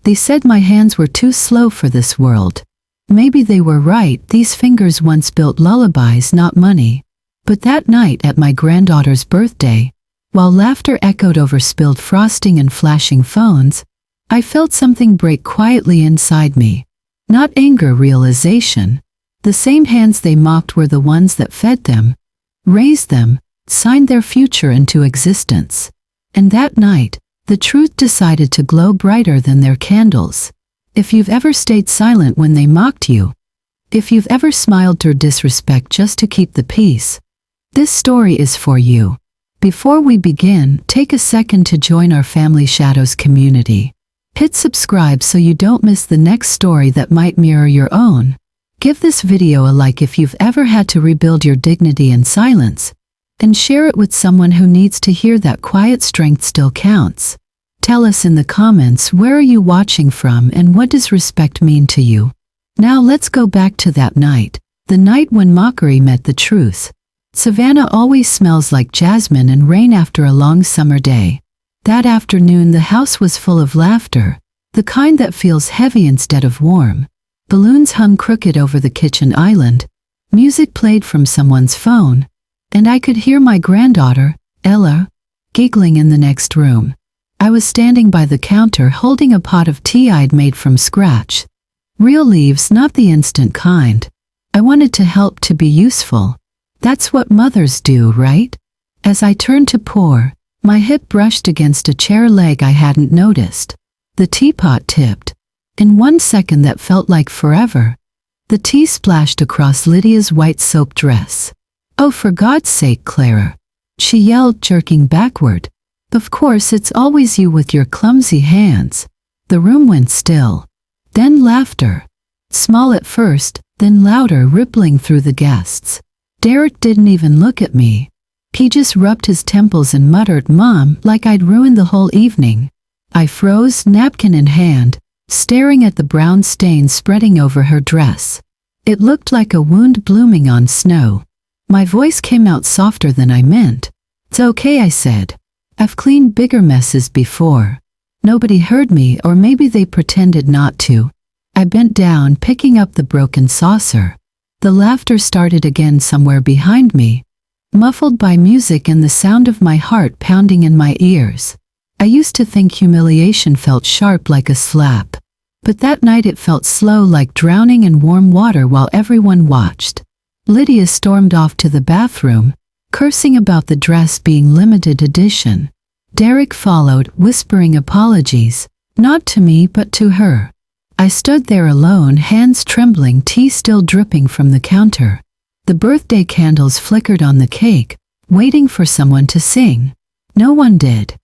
They said my hands were too slow for this world. Maybe they were right, these fingers once built lullabies, not money. But that night at my granddaughter's birthday, while laughter echoed over spilled frosting and flashing phones, I felt something break quietly inside me. Not anger, realization. The same hands they mocked were the ones that fed them, raised them, signed their future into existence. And that night, the truth decided to glow brighter than their candles. If you've ever stayed silent when they mocked you, if you've ever smiled through disrespect just to keep the peace, this story is for you. Before we begin, take a second to join our Family Shadows community. Hit subscribe so you don't miss the next story that might mirror your own. Give this video a like if you've ever had to rebuild your dignity in silence, and share it with someone who needs to hear that quiet strength still counts. Tell us in the comments, where are you watching from and what does respect mean to you? Now let's go back to that night, the night when mockery met the truth. Savannah always smells like jasmine and rain after a long summer day. That afternoon the house was full of laughter, the kind that feels heavy instead of warm. Balloons hung crooked over the kitchen island, music played from someone's phone, and I could hear my granddaughter, Ella, giggling in the next room. I was standing by the counter holding a pot of tea I'd made from scratch. Real leaves, not the instant kind. I wanted to help, to be useful. That's what mothers do, right? As I turned to pour, my hip brushed against a chair leg I hadn't noticed. The teapot tipped. In 1 second that felt like forever, the tea splashed across Lydia's white soap dress. "Oh, for God's sake, Clara," she yelled, jerking backward. "Of course it's always you with your clumsy hands." The room went still. Then laughter. Small at first, then louder, rippling through the guests. Derek didn't even look at me. He just rubbed his temples and muttered, "Mom," like I'd ruined the whole evening. I froze, napkin in hand, staring at the brown stain spreading over her dress. It looked like a wound blooming on snow. My voice came out softer than I meant. "It's okay," I said. "I've cleaned bigger messes before." Nobody heard me, or maybe they pretended not to. I bent down, picking up the broken saucer. The laughter started again somewhere behind me, muffled by music and the sound of my heart pounding in my ears. I used to think humiliation felt sharp like a slap, but that night it felt slow, like drowning in warm water while everyone watched. Lydia stormed off to the bathroom, cursing about the dress being limited edition. Derek followed, whispering apologies, not to me but to her. I stood there alone, hands trembling, tea still dripping from the counter. The birthday candles flickered on the cake, waiting for someone to sing. No one did.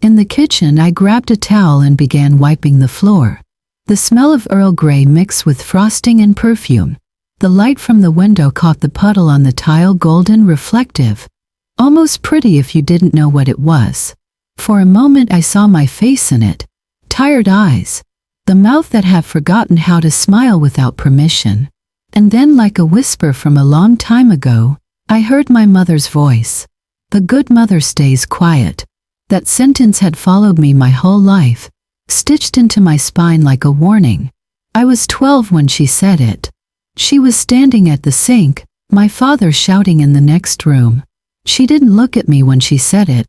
In the kitchen I grabbed a towel and began wiping the floor. The smell of Earl Grey mixed with frosting and perfume. The light from the window caught the puddle on the tile, golden, reflective. Almost pretty if you didn't know what it was. For a moment I saw my face in it. Tired eyes. The mouth that had forgotten how to smile without permission. And then, like a whisper from a long time ago, I heard my mother's voice. "The good mother stays quiet." That sentence had followed me my whole life, stitched into my spine like a warning. I was 12 when she said it. She was standing at the sink, my father shouting in the next room. She didn't look at me when she said it,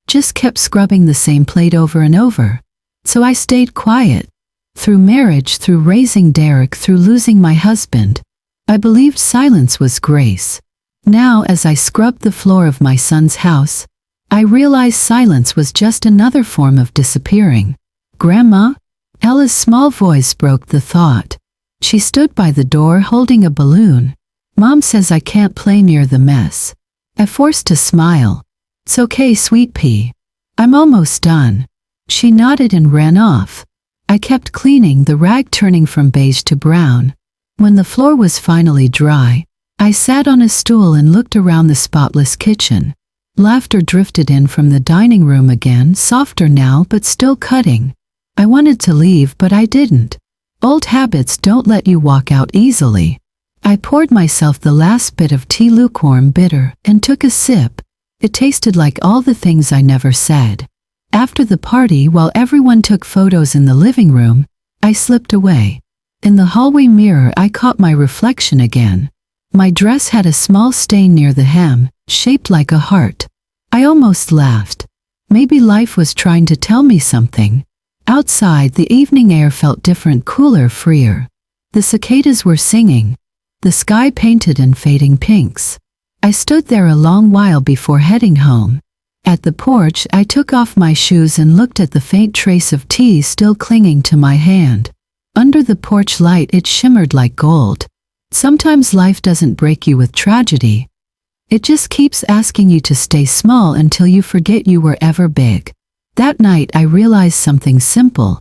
just kept scrubbing the same plate over and over. So I stayed quiet. Through marriage, through raising Derek, through losing my husband, I believed silence was grace. Now, as I scrubbed the floor of my son's house, I realized silence was just another form of disappearing. "Grandma?" Ella's small voice broke the thought. She stood by the door holding a balloon. "Mom says I can't play near the mess." I forced a smile. "It's okay, sweet pea. I'm almost done." She nodded and ran off. I kept cleaning, the rag turning from beige to brown. When the floor was finally dry, I sat on a stool and looked around the spotless kitchen. Laughter drifted in from the dining room again, softer now but still cutting. I wanted to leave, but I didn't. Old habits don't let you walk out easily. I poured myself the last bit of tea, lukewarm, bitter, and took a sip. It tasted like all the things I never said. After the party, while everyone took photos in the living room, I slipped away. In the hallway mirror I caught my reflection again. My dress had a small stain near the hem, shaped like a heart. I almost laughed. Maybe life was trying to tell me something. Outside, the evening air felt different, cooler, freer. The cicadas were singing. The sky painted in fading pinks. I stood there a long while before heading home. At the porch, I took off my shoes and looked at the faint trace of tea still clinging to my hand. Under the porch light, it shimmered like gold. Sometimes life doesn't break you with tragedy. It just keeps asking you to stay small until you forget you were ever big. That night I realized something simple.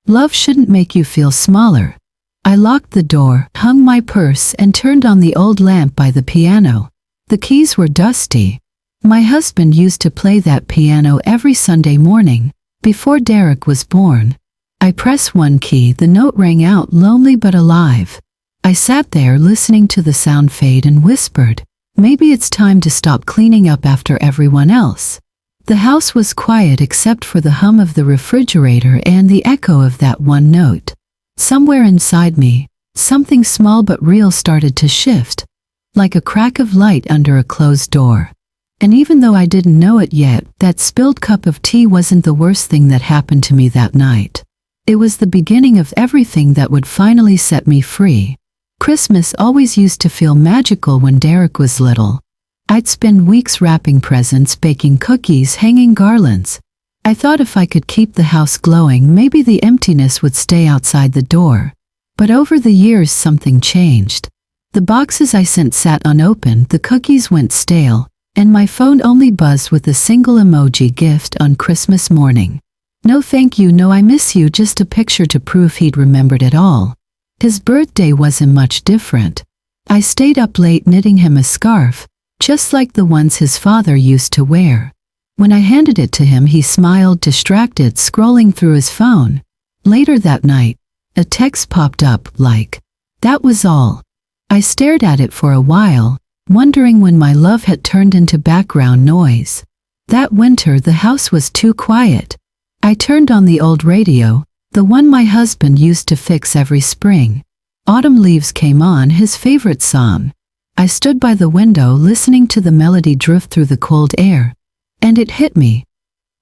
Love shouldn't make you feel smaller. I locked the door, hung my purse, and turned on the old lamp by the piano. The keys were dusty. My husband used to play that piano every Sunday morning, before Derek was born. I pressed one key, the note rang out lonely but alive. I sat there listening to the sound fade and whispered, maybe it's time to stop cleaning up after everyone else. The house was quiet except for the hum of the refrigerator and the echo of that one note. Somewhere inside me, something small but real started to shift, like a crack of light under a closed door. And even though I didn't know it yet, that spilled cup of tea wasn't the worst thing that happened to me that night. It was the beginning of everything that would finally set me free. Christmas always used to feel magical when Derek was little. I'd spend weeks wrapping presents, baking cookies, hanging garlands. I thought if I could keep the house glowing, maybe the emptiness would stay outside the door. But over the years something changed. The boxes I sent sat unopened, the cookies went stale, and my phone only buzzed with a single emoji gift on Christmas morning. No thank you, no I miss you, just a picture to prove he'd remembered it all. His birthday wasn't much different. I stayed up late knitting him a scarf, just like the ones his father used to wear. When I handed it to him, he smiled, distracted, scrolling through his phone. Later that night, a text popped up, like, that was all. I stared at it for a while, wondering when my love had turned into background noise. That winter the house was too quiet. I turned on the old radio, the one my husband used to fix every spring. Autumn Leaves came on, his favorite song. I stood by the window listening to the melody drift through the cold air. And it hit me.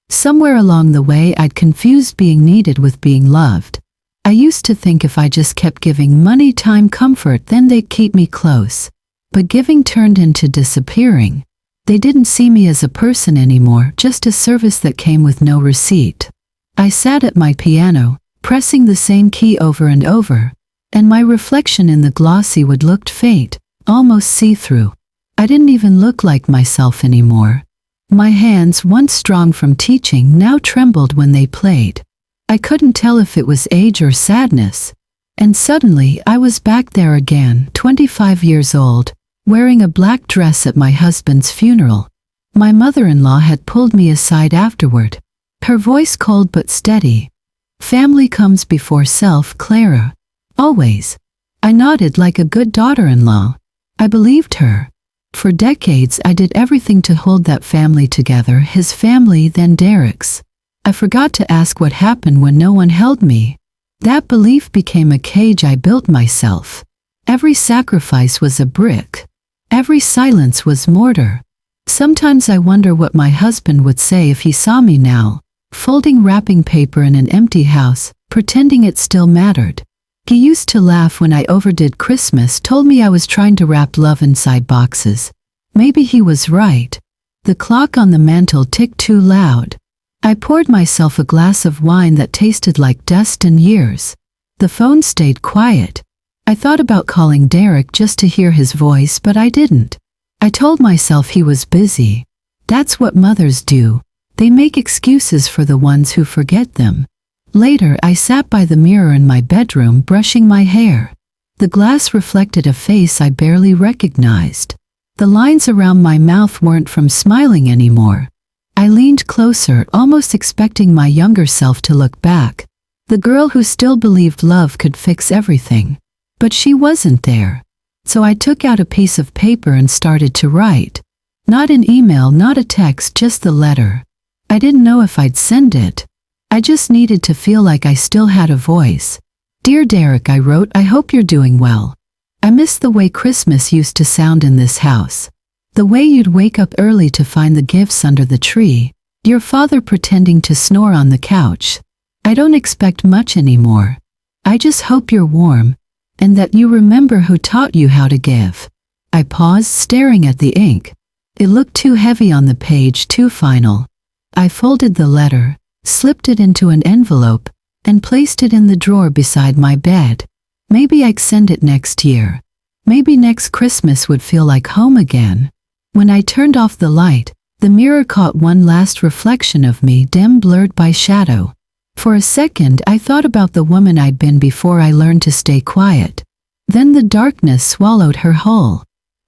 Somewhere along the way I'd confused being needed with being loved. I used to think if I just kept giving money, time, comfort, then they'd keep me close. But giving turned into disappearing. They didn't see me as a person anymore, just a service that came with no receipt. I sat at my piano, pressing the same key over and over, and my reflection in the glossy wood looked faint, almost see-through. I didn't even look like myself anymore. My hands, once strong from teaching, now trembled when they played. I couldn't tell if it was age or sadness. And suddenly I was back there again, 25 years old, wearing a black dress at my husband's funeral. My mother-in-law had pulled me aside afterward, her voice cold but steady. Family comes before self, Clara. Always. I nodded like a good daughter-in-law. I believed her. For decades I did everything to hold that family together, his family, then Derek's. I forgot to ask what happened when no one held me. That belief became a cage I built myself. Every sacrifice was a brick. Every silence was mortar. Sometimes I wonder what my husband would say if he saw me now, folding wrapping paper in an empty house, pretending it still mattered. He used to laugh when I overdid Christmas, told me I was trying to wrap love inside boxes. Maybe he was right. The clock on the mantel ticked too loud. I poured myself a glass of wine that tasted like dust and years. The phone stayed quiet. I thought about calling Derek just to hear his voice, but I didn't. I told myself he was busy. That's what mothers do. They make excuses for the ones who forget them. Later, I sat by the mirror in my bedroom brushing my hair. The glass reflected a face I barely recognized. The lines around my mouth weren't from smiling anymore. I leaned closer, almost expecting my younger self to look back. The girl who still believed love could fix everything. But she wasn't there. So I took out a piece of paper and started to write. Not an email, not a text, just the letter. I didn't know if I'd send it. I just needed to feel like I still had a voice. Dear Derek, I wrote, I hope you're doing well. I miss the way Christmas used to sound in this house. The way you'd wake up early to find the gifts under the tree, your father pretending to snore on the couch. I don't expect much anymore. I just hope you're warm, and that you remember who taught you how to give. I paused, staring at the ink. It looked too heavy on the page, too final. I folded the letter, slipped it into an envelope, and placed it in the drawer beside my bed. Maybe I'd send it next year. Maybe next Christmas would feel like home again. When I turned off the light, the mirror caught one last reflection of me, dim, blurred by shadow. For a second, I thought about the woman I'd been before I learned to stay quiet. Then the darkness swallowed her whole.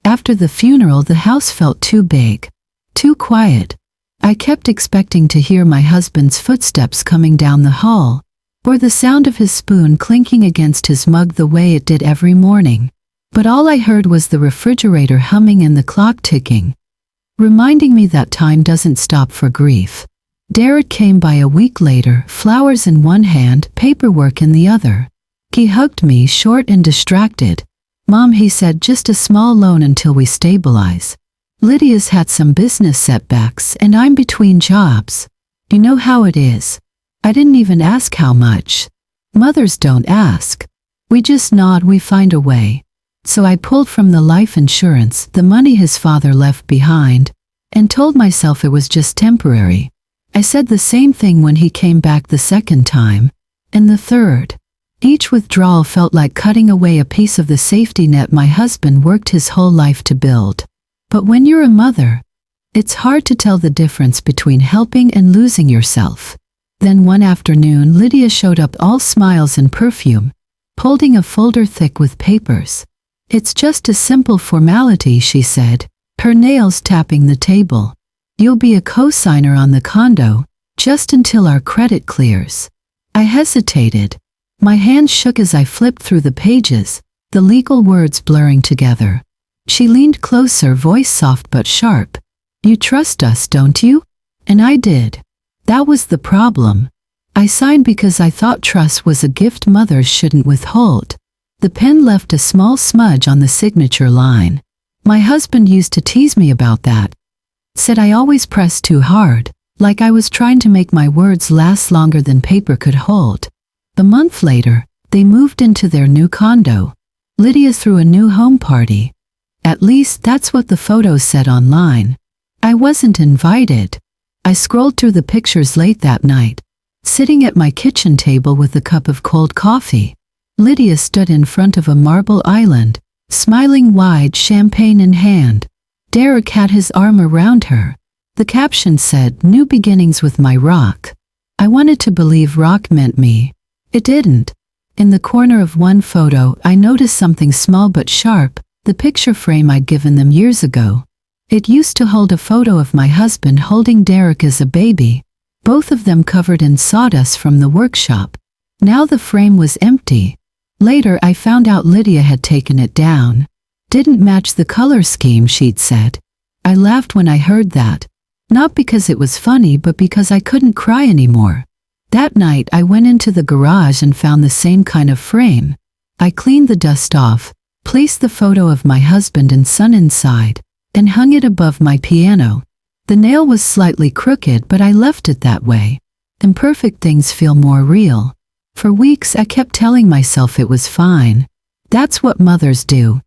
After the funeral, the house felt too big, too quiet. I kept expecting to hear my husband's footsteps coming down the hall, or the sound of his spoon clinking against his mug the way it did every morning. But all I heard was the refrigerator humming and the clock ticking, reminding me that time doesn't stop for grief. Derek came by a week later, flowers in one hand, paperwork in the other. He hugged me, short and distracted. Mom, he said, just a small loan until we stabilize. Lydia's had some business setbacks and I'm between jobs. You know how it is. I didn't even ask how much. Mothers don't ask. We just nod, we find a way. So I pulled from the life insurance the money his father left behind, and told myself it was just temporary. I said the same thing when he came back the second time, and the third. Each withdrawal felt like cutting away a piece of the safety net my husband worked his whole life to build. But when you're a mother, it's hard to tell the difference between helping and losing yourself. Then one afternoon, Lydia showed up all smiles and perfume, holding a folder thick with papers. It's just a simple formality, she said, her nails tapping the table. You'll be a co-signer on the condo, just until our credit clears. I hesitated. My hands shook as I flipped through the pages, the legal words blurring together. She leaned closer, voice soft but sharp. You trust us, don't you? And I did. That was the problem. I signed because I thought trust was a gift mothers shouldn't withhold. The pen left a small smudge on the signature line. My husband used to tease me about that. Said I always pressed too hard, like I was trying to make my words last longer than paper could hold. A month later, they moved into their new condo. Lydia threw a new home party. At least that's what the photos said online. I wasn't invited. I scrolled through the pictures late that night, sitting at my kitchen table with a cup of cold coffee. Lydia stood in front of a marble island, smiling wide, champagne in hand. Derek had his arm around her. The caption said, "New beginnings with my rock." I wanted to believe rock meant me. It didn't. In the corner of one photo, I noticed something small but sharp, the picture frame I'd given them years ago. It used to hold a photo of my husband holding Derek as a baby, both of them covered in sawdust from the workshop. Now the frame was empty. Later I found out Lydia had taken it down. Didn't match the color scheme, she'd said. I laughed when I heard that. Not because it was funny, but because I couldn't cry anymore. That night I went into the garage and found the same kind of frame. I cleaned the dust off, placed the photo of my husband and son inside, and hung it above my piano. The nail was slightly crooked, but I left it that way. Imperfect things feel more real. For weeks I kept telling myself it was fine. That's what mothers do.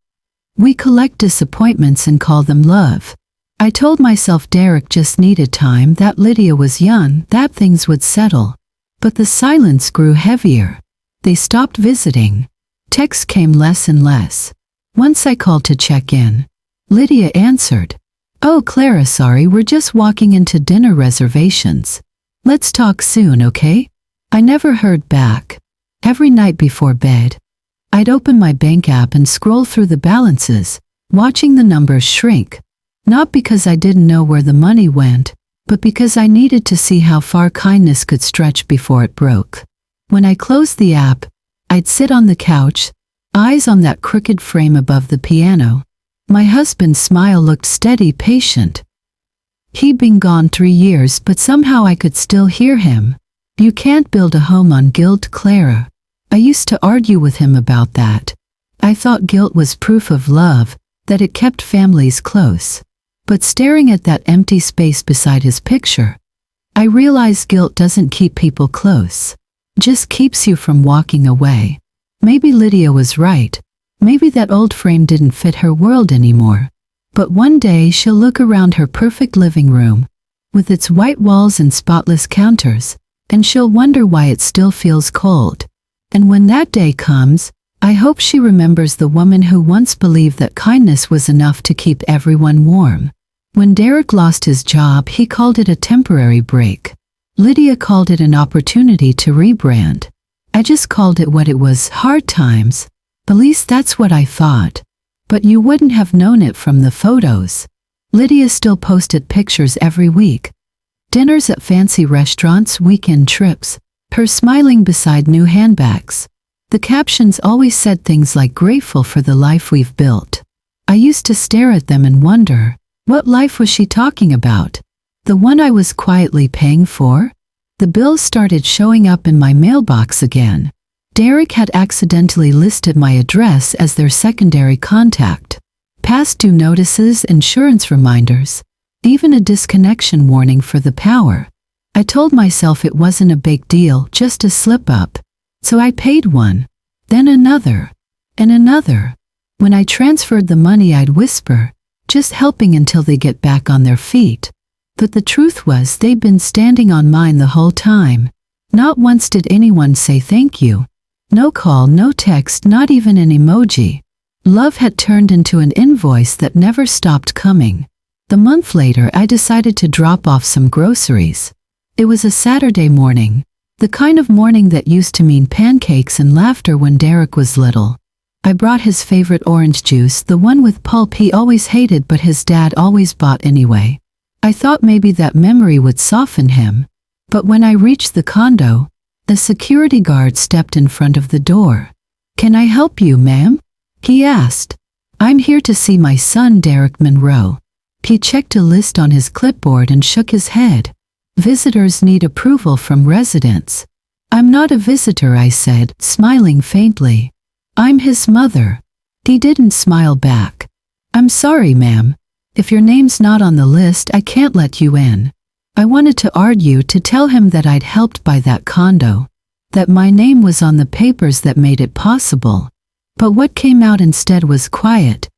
We collect disappointments and call them love. I told myself Derek just needed time, that Lydia was young, that things would settle. But the silence grew heavier. They stopped visiting. Texts came less and less. Once I called to check in. Lydia answered. "Oh, Clara, sorry, we're just walking into dinner reservations. Let's talk soon, okay?" I never heard back. Every night before bed, I'd open my bank app and scroll through the balances, watching the numbers shrink. Not because I didn't know where the money went, but because I needed to see how far kindness could stretch before it broke. When I closed the app, I'd sit on the couch, eyes on that crooked frame above the piano. My husband's smile looked steady, patient. He'd been gone 3 years, but somehow I could still hear him. "You can't build a home on guilt, Clara. I used to argue with him about that. I thought guilt was proof of love, that it kept families close. But staring at that empty space beside his picture, I realized guilt doesn't keep people close. Just keeps you from walking away. Maybe Lydia was right. Maybe that old frame didn't fit her world anymore. But one day she'll look around her perfect living room, with its white walls and spotless counters, and she'll wonder why it still feels cold. And when that day comes, I hope she remembers the woman who once believed that kindness was enough to keep everyone warm. When Derek lost his job, he called it a temporary break. Lydia called it an opportunity to rebrand. I just called it what it was, hard times. At least that's what I thought. But you wouldn't have known it from the photos. Lydia still posted pictures every week. Dinners at fancy restaurants, weekend trips, her smiling beside new handbags. The captions always said things like grateful for the life we've built. I used to stare at them and wonder, what life was she talking about? The one I was quietly paying for? The bills started showing up in my mailbox again. Derek had accidentally listed my address as their secondary contact. Past due notices, insurance reminders, even a disconnection warning for the power. I told myself it wasn't a big deal, just a slip-up. So I paid one, then another, and another. When I transferred the money, I'd whisper, just helping until they get back on their feet. But the truth was they'd been standing on mine the whole time. Not once did anyone say thank you. No call, no text, not even an emoji. Love had turned into an invoice that never stopped coming. The month later, I decided to drop off some groceries. It was a Saturday morning, the kind of morning that used to mean pancakes and laughter when Derek was little. I brought his favorite orange juice, the one with pulp he always hated but his dad always bought anyway. I thought maybe that memory would soften him. But when I reached the condo, a security guard stepped in front of the door. "Can I help you, ma'am?" he asked. "I'm here to see my son, Derek Monroe." He checked a list on his clipboard and shook his head. "Visitors need approval from residents." "I'm not a visitor," I said, smiling faintly. "I'm his mother." He didn't smile back. "I'm sorry, ma'am. If your name's not on the list, I can't let you in." I wanted to argue, to tell him that I'd helped buy that condo, that my name was on the papers that made it possible. But what came out instead was quiet.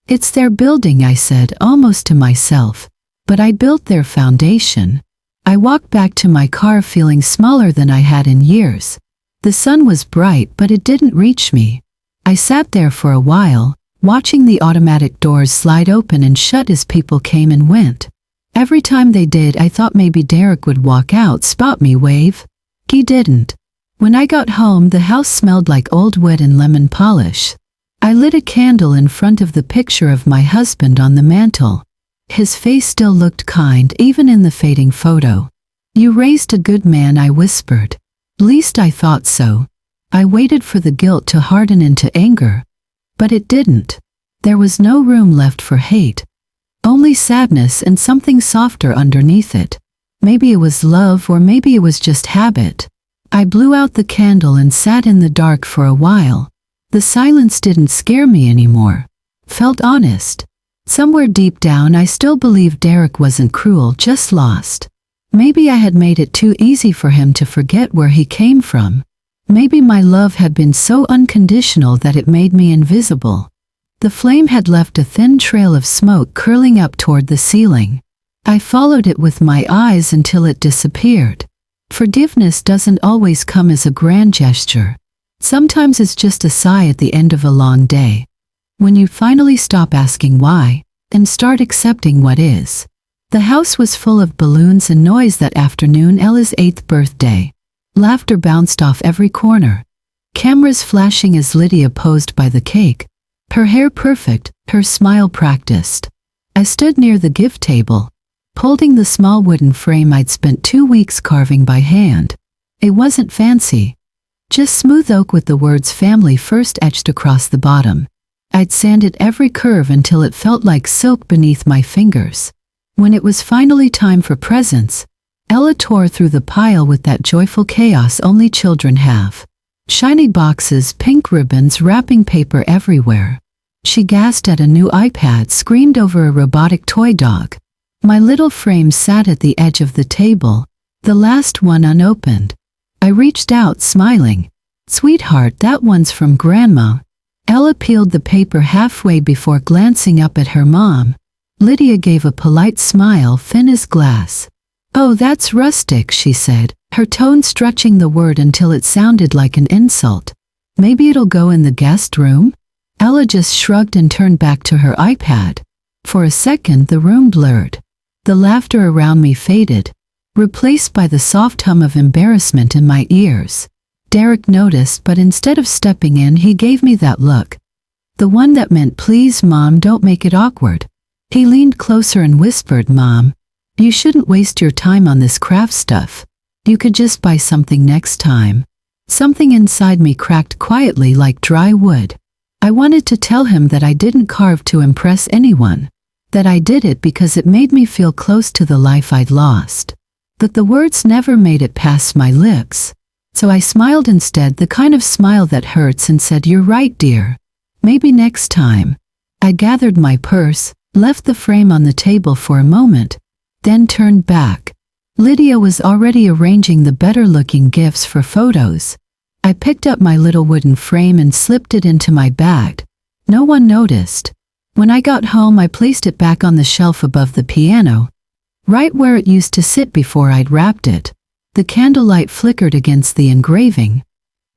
"It's their building," I said, almost to myself. "But I built their foundation." I walked back to my car feeling smaller than I had in years. The sun was bright, but it didn't reach me. I sat there for a while, watching the automatic doors slide open and shut as people came and went. Every time they did, I thought maybe Derek would walk out, spot me, wave. He didn't. When I got home, the house smelled like old wood and lemon polish. I lit a candle in front of the picture of my husband on the mantel. His face still looked kind, even in the fading photo. "You raised a good man," I whispered. Least I thought so. I waited for the guilt to harden into anger. But it didn't. There was no room left for hate. Only sadness and something softer underneath it. Maybe it was love, or maybe it was just habit. I blew out the candle and sat in the dark for a while. The silence didn't scare me anymore. Felt honest. Somewhere deep down, I still believed Derek wasn't cruel, just lost. Maybe I had made it too easy for him to forget where he came from. Maybe my love had been so unconditional that it made me invisible. The flame had left a thin trail of smoke curling up toward the ceiling. I followed it with my eyes until it disappeared. Forgiveness doesn't always come as a grand gesture. Sometimes it's just a sigh at the end of a long day. When you finally stop asking why, and start accepting what is. The house was full of balloons and noise that afternoon, Ella's 8th birthday. Laughter bounced off every corner. Cameras flashing as Lydia posed by the cake. Her hair perfect, her smile practiced. I stood near the gift table, holding the small wooden frame I'd spent 2 weeks carving by hand. It wasn't fancy. Just smooth oak with the words "Family First" etched across the bottom. I'd sanded every curve until it felt like silk beneath my fingers. When it was finally time for presents, Ella tore through the pile with that joyful chaos only children have. Shiny boxes, pink ribbons, wrapping paper everywhere. She gasped at a new iPad, screamed over a robotic toy dog. My little frame sat at the edge of the table, the last one unopened. I reached out, smiling. "Sweetheart, that one's from Grandma." Ella peeled the paper halfway before glancing up at her mom. Lydia gave a polite smile, thin as glass. "Oh, that's rustic," she said, her tone stretching the word until it sounded like an insult. "Maybe it'll go in the guest room?" Ella just shrugged and turned back to her iPad. For a second, the room blurred. The laughter around me faded, replaced by the soft hum of embarrassment in my ears. Derek noticed, but instead of stepping in, he gave me that look. The one that meant, "Please, Mom, don't make it awkward." He leaned closer and whispered, "Mom, you shouldn't waste your time on this craft stuff. You could just buy something next time." Something inside me cracked quietly like dry wood. I wanted to tell him that I didn't carve to impress anyone, that I did it because it made me feel close to the life I'd lost. But the words never made it past my lips. So I smiled instead, the kind of smile that hurts, and said, "You're right, dear. Maybe next time." I gathered my purse, left the frame on the table for a moment, then turned back. Lydia was already arranging the better-looking gifts for photos. I picked up my little wooden frame and slipped it into my bag. No one noticed. When I got home, I placed it back on the shelf above the piano, right where it used to sit before I'd wrapped it. The candlelight flickered against the engraving.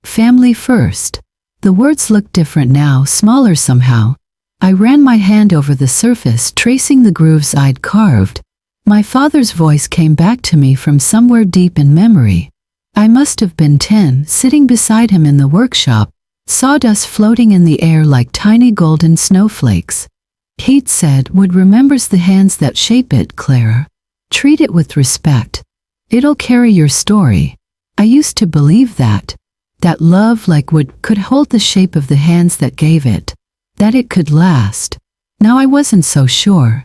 "Family first." The words looked different now, smaller somehow. I ran my hand over the surface, tracing the grooves I'd carved. My father's voice came back to me from somewhere deep in memory. I must have been 10, sitting beside him in the workshop, sawdust floating in the air like tiny golden snowflakes. He'd said, "Wood remembers the hands that shape it, Clara. Treat it with respect. It'll carry your story." I used to believe that love like wood could hold the shape of the hands that gave it, that it could last. Now I wasn't so sure.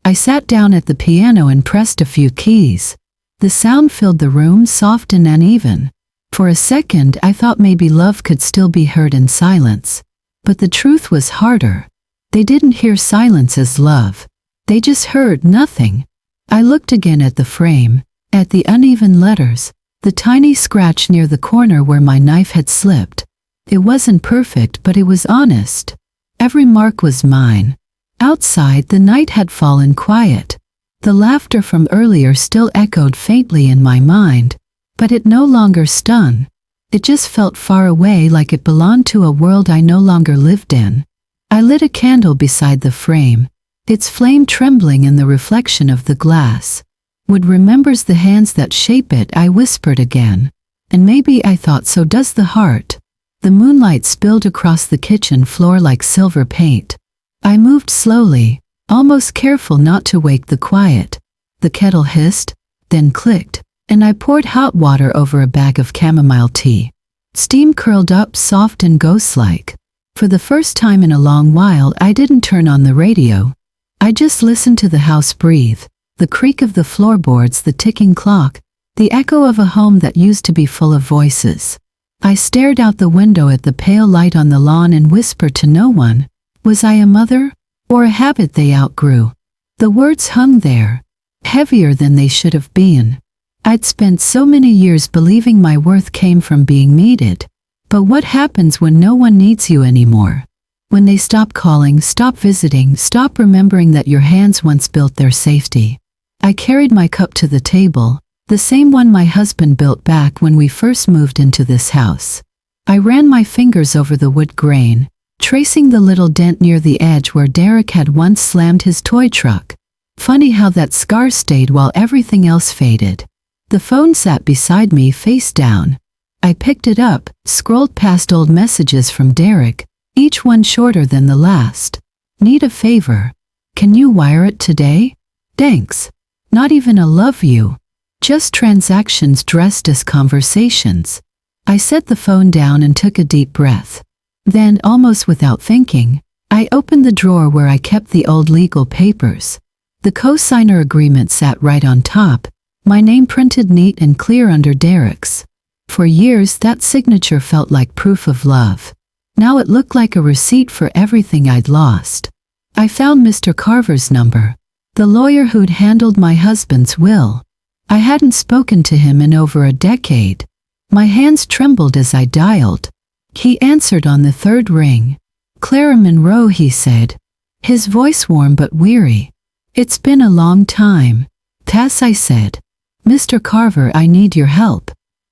I sat down at the piano and pressed a few keys. The sound filled the room, soft and uneven. For a second, I thought maybe love could still be heard in silence. But the truth was harder. They didn't hear silence as love. They just heard nothing. I looked again at the frame, at the uneven letters, the tiny scratch near the corner where my knife had slipped. It wasn't perfect, but it was honest. Every mark was mine. Outside, the night had fallen quiet. The laughter from earlier still echoed faintly in my mind, but it no longer stung. It just felt far away, like it belonged to a world I no longer lived in. I lit a candle beside the frame, its flame trembling in the reflection of the glass. "Wood remembers the hands that shape it," I whispered again. "And maybe," I thought, "so does the heart." The moonlight spilled across the kitchen floor like silver paint. I moved slowly, almost careful not to wake the quiet. The kettle hissed, then clicked, and I poured hot water over a bag of chamomile tea. Steam curled up, soft and ghost-like. For the first time in a long while, I didn't turn on the radio. I just listened to the house breathe, the creak of the floorboards, the ticking clock, the echo of a home that used to be full of voices. I stared out the window at the pale light on the lawn and whispered to no one. Was I a mother, or a habit they outgrew? The words hung there, heavier than they should have been. I'd spent so many years believing my worth came from being needed. But what happens when no one needs you anymore? When they stop calling, stop visiting, stop remembering that your hands once built their safety. I carried my cup to the table, the same one my husband built back when we first moved into this house. I ran my fingers over the wood grain, tracing the little dent near the edge where Derek had once slammed his toy truck. Funny how that scar stayed while everything else faded. The phone sat beside me, face down. I picked it up, scrolled past old messages from Derek, each one shorter than the last. "Need a favor. Can you wire it today? Thanks." Not even a love you. Just transactions dressed as conversations. I set the phone down and took a deep breath. Then, almost without thinking, I opened the drawer where I kept the old legal papers. The co-signer agreement sat right on top, my name printed neat and clear under Derek's. For years that signature felt like proof of love. Now it looked like a receipt for everything I'd lost. I found Mr. Carver's number, the lawyer who'd handled my husband's will. I hadn't spoken to him in over a decade. My hands trembled as I dialed. He answered on the third ring. "Clara Monroe," he said, his voice warm but weary. "It's been a long time." "Tess," I said. "Mr. Carver, I need your help.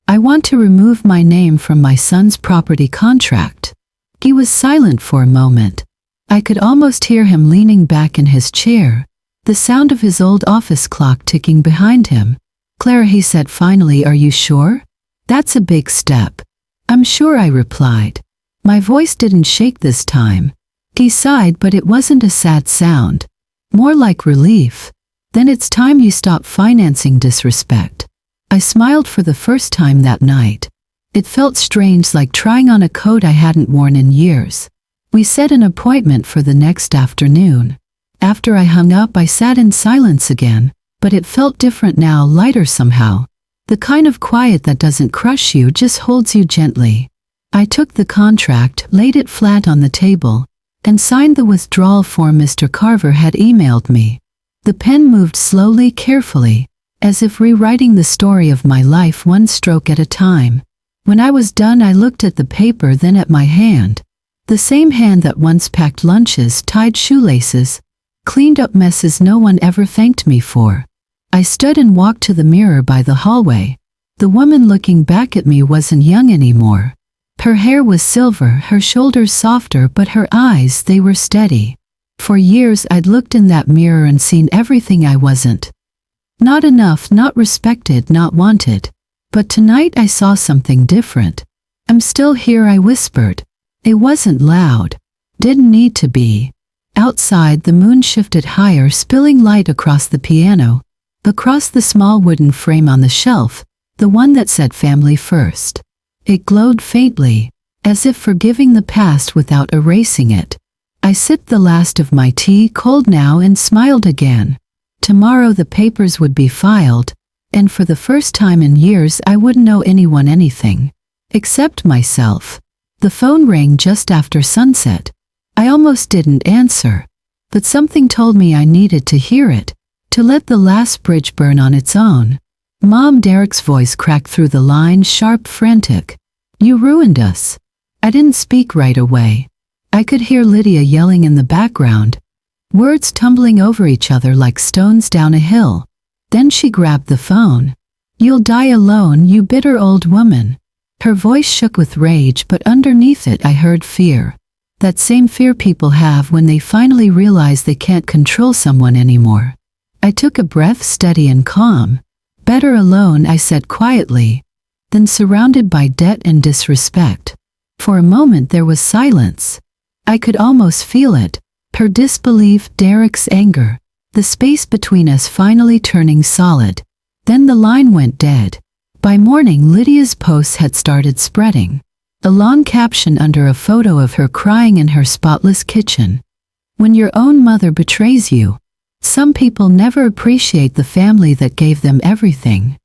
I want to remove my name from my son's property contract." He was silent for a moment. I could almost hear him leaning back in his chair, the sound of his old office clock ticking behind him. "Clara," he said finally, "are you sure? That's a big step." "I'm sure," I replied. My voice didn't shake this time. He sighed, but it wasn't a sad sound. More like relief. "Then it's time you stop financing disrespect." I smiled for the first time that night. It felt strange, like trying on a coat I hadn't worn in years. We set an appointment for the next afternoon. After I hung up, I sat in silence again, but it felt different now, lighter somehow. The kind of quiet that doesn't crush you, just holds you gently. I took the contract, laid it flat on the table, and signed the withdrawal form Mr. Carver had emailed me. The pen moved slowly, carefully, as if rewriting the story of my life one stroke at a time. When I was done, I looked at the paper, then at my hand. The same hand that once packed lunches, tied shoelaces, cleaned up messes no one ever thanked me for. I stood and walked to the mirror by the hallway. The woman looking back at me wasn't young anymore. Her hair was silver, her shoulders softer, but her eyes, they were steady. For years I'd looked in that mirror and seen everything I wasn't. Not enough, not respected, not wanted. But tonight I saw something different. "I'm still here," I whispered. It wasn't loud. Didn't need to be. Outside, the moon shifted higher, spilling light across the piano, across the small wooden frame on the shelf, the one that said "Family First." It glowed faintly, as if forgiving the past without erasing it. I sipped the last of my tea, cold now, and smiled again. Tomorrow the papers would be filed, and for the first time in years I wouldn't owe anyone anything. Except myself. The phone rang just after sunset. I almost didn't answer, but something told me I needed to hear it, to let the last bridge burn on its own. "Mom," Derek's voice cracked through the line, sharp, frantic. "You ruined us." I didn't speak right away. I could hear Lydia yelling in the background, words tumbling over each other like stones down a hill. Then she grabbed the phone. "You'll die alone, you bitter old woman." Her voice shook with rage, but underneath it I heard fear. That same fear people have when they finally realize they can't control someone anymore. I took a breath, steady and calm. "Better alone," I said quietly, than surrounded by debt and disrespect. For a moment there was silence. I could almost feel it. Her disbelief, Derek's anger, the space between us finally turning solid. Then the line went dead. By morning, Lydia's posts had started spreading. A long caption under a photo of her crying in her spotless kitchen. "When your own mother betrays you, some people never appreciate the family that gave them everything."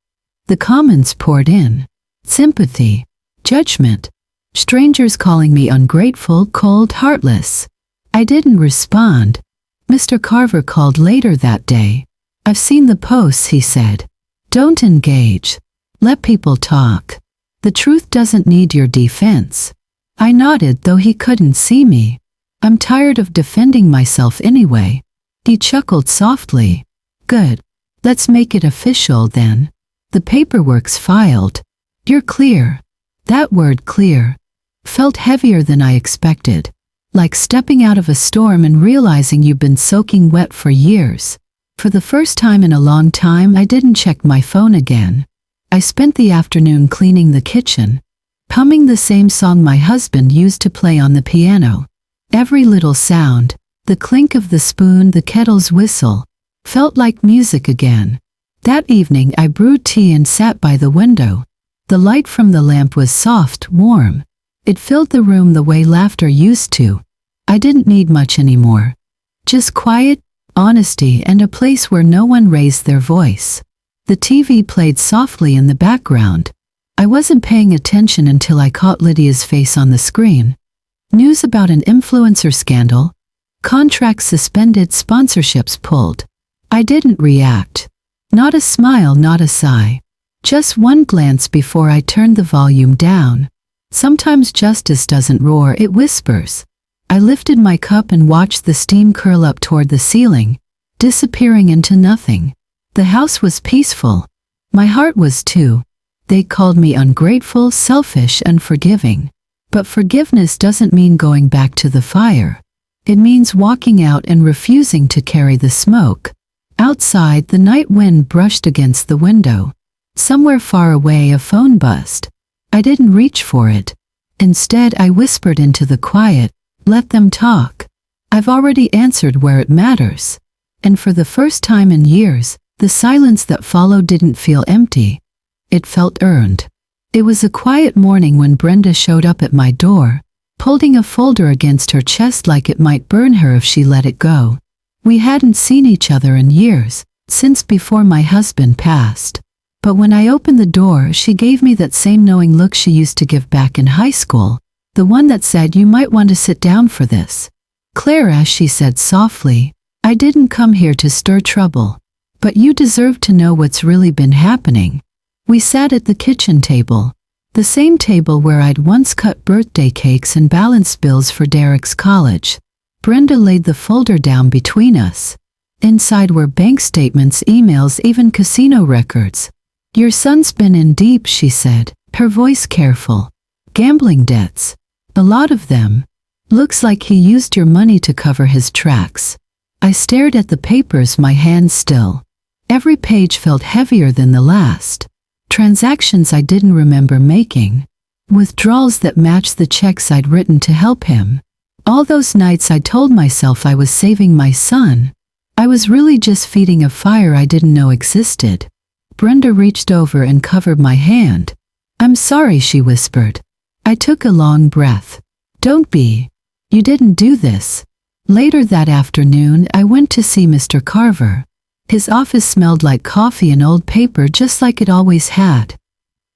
The comments poured in. Sympathy, judgment, strangers calling me ungrateful, cold, heartless. I didn't respond. Mr. Carver called later that day. "I've seen the posts," he said. "Don't engage. Let people talk. The truth doesn't need your defense." I nodded, though he couldn't see me. "I'm tired of defending myself anyway." He chuckled softly. "Good. Let's make it official then. The paperwork's filed. You're clear." That word, clear, felt heavier than I expected. Like stepping out of a storm and realizing you've been soaking wet for years. For the first time in a long time, I didn't check my phone again. I spent the afternoon cleaning the kitchen, humming the same song my husband used to play on the piano. Every little sound, the clink of the spoon, the kettle's whistle, felt like music again. That evening I brewed tea and sat by the window. The light from the lamp was soft, warm. It filled the room the way laughter used to. I didn't need much anymore. Just quiet, honesty, and a place where no one raised their voice. The TV played softly in the background. I wasn't paying attention until I caught Lydia's face on the screen. News about an influencer scandal. Contracts suspended, sponsorships pulled. I didn't react. Not a smile, not a sigh. Just one glance before I turned the volume down. Sometimes justice doesn't roar, it whispers. I lifted my cup and watched the steam curl up toward the ceiling, disappearing into nothing. The house was peaceful. My heart was too. They called me ungrateful, selfish, unforgiving. But forgiveness doesn't mean going back to the fire. It means walking out and refusing to carry the smoke. Outside, the night wind brushed against the window. Somewhere far away, a phone buzzed. I didn't reach for it. Instead, I whispered into the quiet, "Let them talk. I've already answered where it matters." And for the first time in years, the silence that followed didn't feel empty. It felt earned. It was a quiet morning when Brenda showed up at my door, holding a folder against her chest like it might burn her if she let it go. We hadn't seen each other in years, since before my husband passed. But when I opened the door, she gave me that same knowing look she used to give back in high school, the one that said, "You might want to sit down for this." "Clara," she said softly, "I didn't come here to stir trouble. But you deserve to know what's really been happening." We sat at the kitchen table, the same table where I'd once cut birthday cakes and balanced bills for Derek's college. Brenda laid the folder down between us. Inside were bank statements, emails, even casino records. "Your son's been in deep," she said, her voice careful. "Gambling debts. A lot of them. Looks like he used your money to cover his tracks." I stared at the papers, my hands still. Every page felt heavier than the last. Transactions I didn't remember making. Withdrawals that matched the checks I'd written to help him. All those nights I told myself I was saving my son. I was really just feeding a fire I didn't know existed. Brenda reached over and covered my hand. "I'm sorry," she whispered. I took a long breath. "Don't be. You didn't do this." Later that afternoon, I went to see Mr. Carver. His office smelled like coffee and old paper, just like it always had.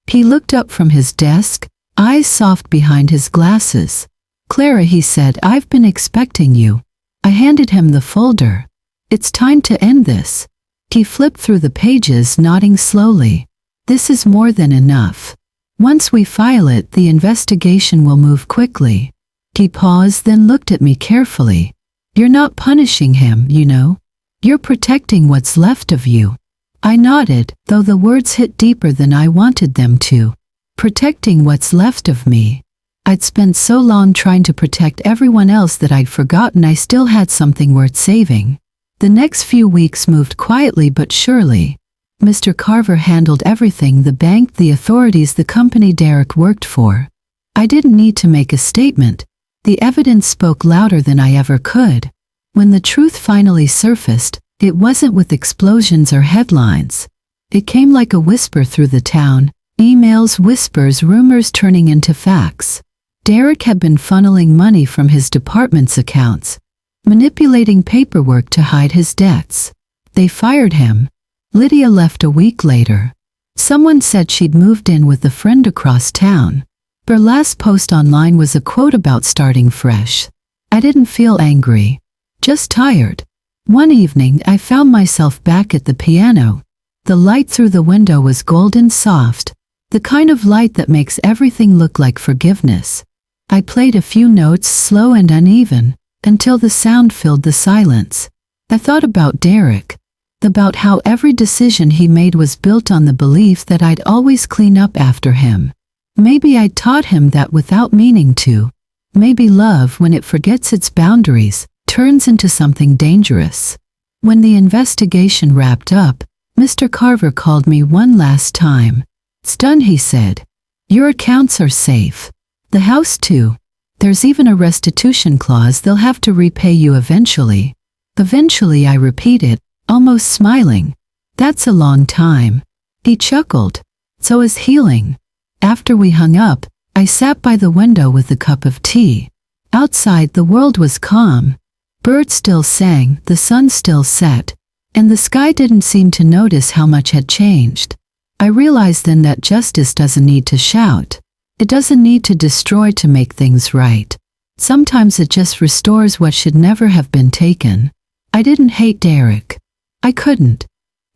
He looked up from his desk, eyes soft behind his glasses. "Clara," he said, "I've been expecting you." I handed him the folder. "It's time to end this." He flipped through the pages, nodding slowly. "This is more than enough. Once we file it, the investigation will move quickly." He paused, then looked at me carefully. "You're not punishing him, you know. You're protecting what's left of you." I nodded, though the words hit deeper than I wanted them to. Protecting what's left of me. I'd spent so long trying to protect everyone else that I'd forgotten I still had something worth saving. The next few weeks moved quietly but surely. Mr. Carver handled everything: the bank, the authorities, the company Derek worked for. I didn't need to make a statement. The evidence spoke louder than I ever could. When the truth finally surfaced, it wasn't with explosions or headlines. It came like a whisper through the town, emails, whispers, rumors turning into facts. Derek had been funneling money from his department's accounts, manipulating paperwork to hide his debts. They fired him. Lydia left a week later. Someone said she'd moved in with a friend across town. Her last post online was a quote about starting fresh. I didn't feel angry. Just tired. One evening, I found myself back at the piano. The light through the window was golden soft, the kind of light that makes everything look like forgiveness. I played a few notes, slow and uneven, until the sound filled the silence. I thought about Derek, about how every decision he made was built on the belief that I'd always clean up after him. Maybe I'd taught him that without meaning to. Maybe love, when it forgets its boundaries, turns into something dangerous. When the investigation wrapped up, Mr. Carver called me one last time. "Stunned," he said. "Your accounts are safe. The house too. There's even a restitution clause. They'll have to repay you eventually." "Eventually," I repeated, almost smiling. "That's a long time." He chuckled. "So is healing." After we hung up, I sat by the window with a cup of tea. Outside, the world was calm. Birds still sang, the sun still set, and the sky didn't seem to notice how much had changed. I realized then that justice doesn't need to shout. It doesn't need to destroy to make things right. Sometimes it just restores what should never have been taken. I didn't hate Derek. I couldn't.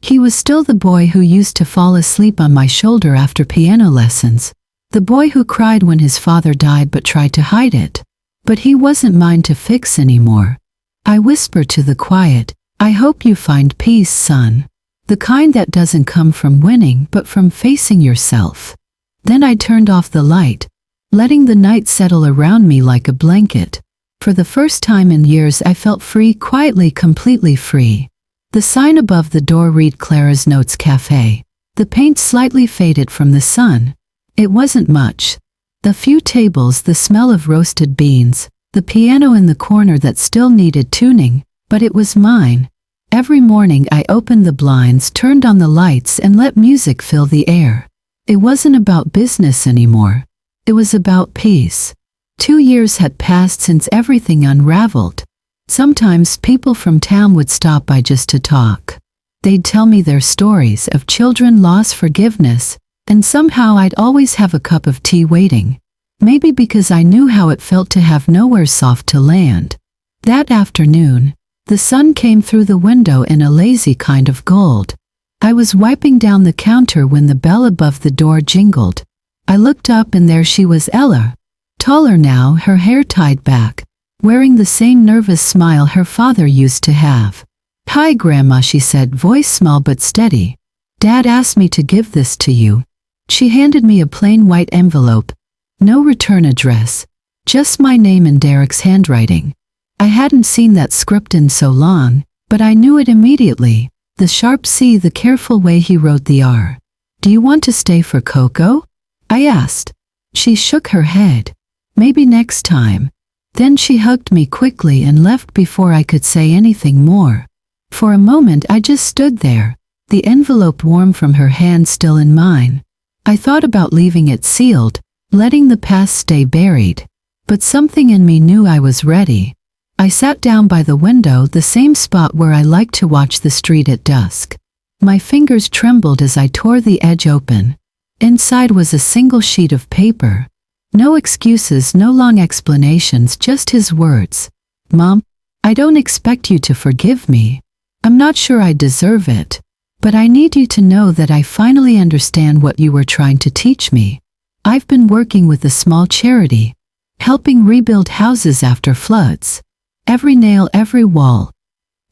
He was still the boy who used to fall asleep on my shoulder after piano lessons. The boy who cried when his father died but tried to hide it. But he wasn't mine to fix anymore. I whispered to the quiet, I hope you find peace, son. The kind that doesn't come from winning but from facing yourself. Then I turned off the light, letting the night settle around me like a blanket. For the first time in years I felt free, quietly, completely free. The sign above the door read Clara's Notes Cafe. The paint slightly faded from the sun. It wasn't much. A few tables, the smell of roasted beans, the piano in the corner that still needed tuning, but it was mine. Every morning I opened the blinds, turned on the lights, and let music fill the air. It wasn't about business anymore. It was about peace. 2 years had passed since everything unraveled. Sometimes people from town would stop by just to talk. They'd tell me their stories of children, loss, forgiveness, and somehow I'd always have a cup of tea waiting. Maybe because I knew how it felt to have nowhere soft to land. That afternoon, the sun came through the window in a lazy kind of gold. I was wiping down the counter when the bell above the door jingled. I looked up and there she was, Ella. Taller now, her hair tied back, wearing the same nervous smile her father used to have. Hi, Grandma, she said, voice small but steady. Dad asked me to give this to you. She handed me a plain white envelope. No return address. Just my name in Derek's handwriting. I hadn't seen that script in so long, but I knew it immediately. The sharp C, the careful way he wrote the R. Do you want to stay for cocoa? I asked. She shook her head. Maybe next time. Then she hugged me quickly and left before I could say anything more. For a moment I just stood there, the envelope warm from her hand still in mine. I thought about leaving it sealed, letting the past stay buried. But something in me knew I was ready. I sat down by the window, the same spot where I liked to watch the street at dusk. My fingers trembled as I tore the edge open. Inside was a single sheet of paper. No excuses, no long explanations, just his words. Mom, I don't expect you to forgive me. I'm not sure I deserve it. But I need you to know that I finally understand what you were trying to teach me. I've been working with a small charity, helping rebuild houses after floods. Every nail, every wall.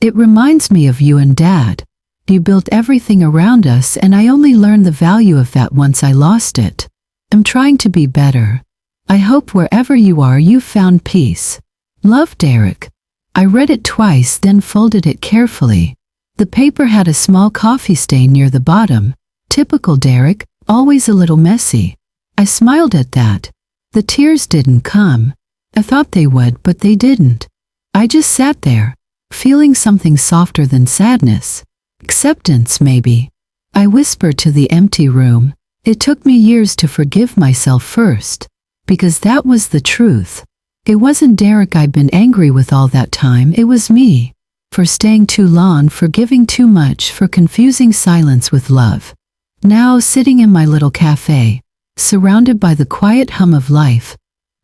It reminds me of you and Dad. You built everything around us and I only learned the value of that once I lost it. I'm trying to be better. I hope wherever you are you've found peace. Love, Derek. I read it twice, then folded it carefully. The paper had a small coffee stain near the bottom. Typical Derek, always a little messy. I smiled at that. The tears didn't come. I thought they would, but they didn't. I just sat there, feeling something softer than sadness. Acceptance, maybe. I whispered to the empty room. It took me years to forgive myself first. Because that was the truth. It wasn't Derek I'd been angry with all that time, it was me. For staying too long, for giving too much, for confusing silence with love. Now, sitting in my little cafe, surrounded by the quiet hum of life,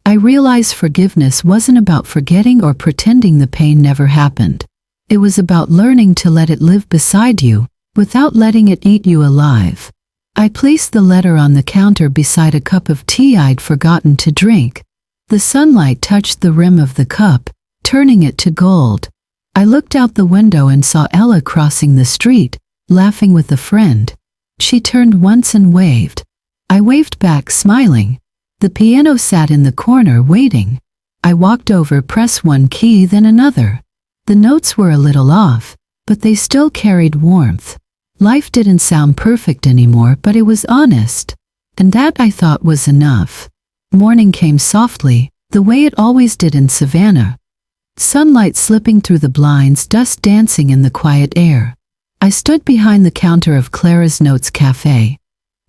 I realized forgiveness wasn't about forgetting or pretending the pain never happened. It was about learning to let it live beside you, without letting it eat you alive. I placed the letter on the counter beside a cup of tea I'd forgotten to drink. The sunlight touched the rim of the cup, turning it to gold. I looked out the window and saw Ella crossing the street, laughing with a friend. She turned once and waved. I waved back, smiling. The piano sat in the corner, waiting. I walked over, pressed one key, then another. The notes were a little off, but they still carried warmth. Life didn't sound perfect anymore, but it was honest. And that, I thought, was enough. Morning came softly, the way it always did in Savannah. Sunlight slipping through the blinds, dust dancing in the quiet air. I stood behind the counter of Clara's Notes Cafe,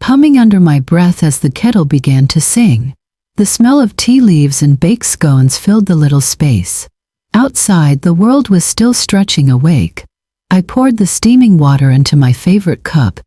humming under my breath as the kettle began to sing. The smell of tea leaves and baked scones filled the little space. Outside, the world was still stretching awake. I poured the steaming water into my favorite cup.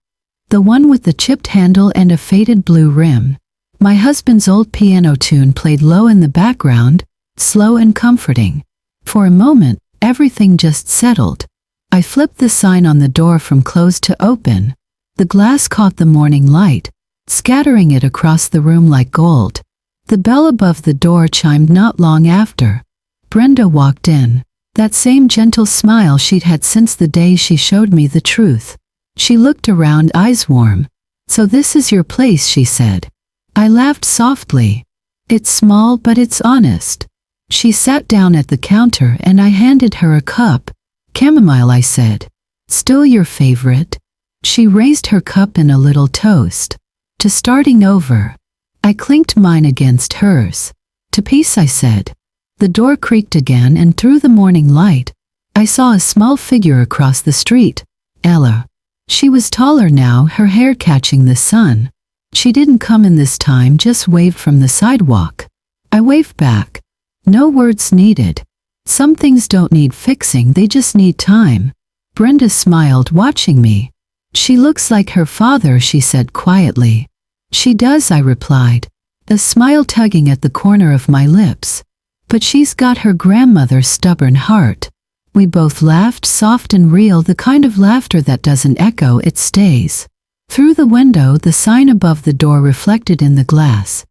the one with the chipped handle and a faded blue rim. My husband's old piano tune played low in the background, slow and comforting. For a moment, everything just settled. I flipped the sign on the door from closed to open. The glass caught the morning light, scattering it across the room like gold. The bell above the door chimed not long after. Brenda walked in. That same gentle smile she'd had since the day she showed me the truth. She looked around, eyes warm. "So this is your place," she said. I laughed softly. "It's small, but it's honest." She sat down at the counter and I handed her a cup. "Chamomile," I said. "Still your favorite?" She raised her cup in a little toast. "To starting over." I clinked mine against hers. "To peace," I said. The door creaked again and through the morning light, I saw a small figure across the street. Ella. She was taller now, her hair catching the sun. She didn't come in this time, just waved from the sidewalk. I waved back. No words needed. Some things don't need fixing, they just need time. Brenda smiled, watching me. "She looks like her father," she said quietly. "She does," I replied, a smile tugging at the corner of my lips. "But she's got her grandmother's stubborn heart." We both laughed, soft and real, the kind of laughter that doesn't echo, it stays. Through the window, the sign above the door reflected in the glass.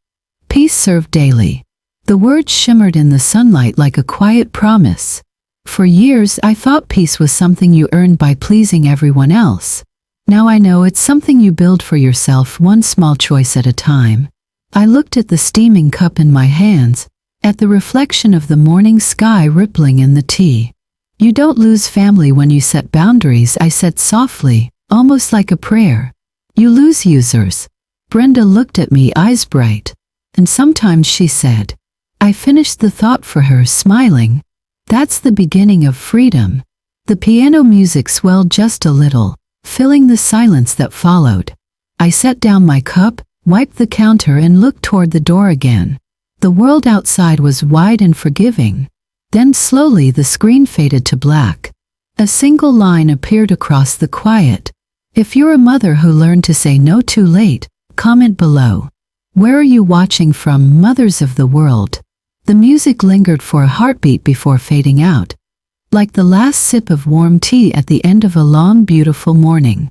"Peace served daily." The words shimmered in the sunlight like a quiet promise. For years, I thought peace was something you earned by pleasing everyone else. Now I know it's something you build for yourself, one small choice at a time. I looked at the steaming cup in my hands, at the reflection of the morning sky rippling in the tea. "You don't lose family when you set boundaries," I said softly, almost like a prayer. "You lose users." Brenda looked at me, eyes bright. "And sometimes," she said. I finished the thought for her, smiling. "That's the beginning of freedom." The piano music swelled just a little, filling the silence that followed. I set down my cup, wiped the counter and looked toward the door again. The world outside was wide and forgiving. Then slowly the screen faded to black. A single line appeared across the quiet. "If you're a mother who learned to say no too late, comment below. Where are you watching from, mothers of the world?" The music lingered for a heartbeat before fading out, like the last sip of warm tea at the end of a long, beautiful morning.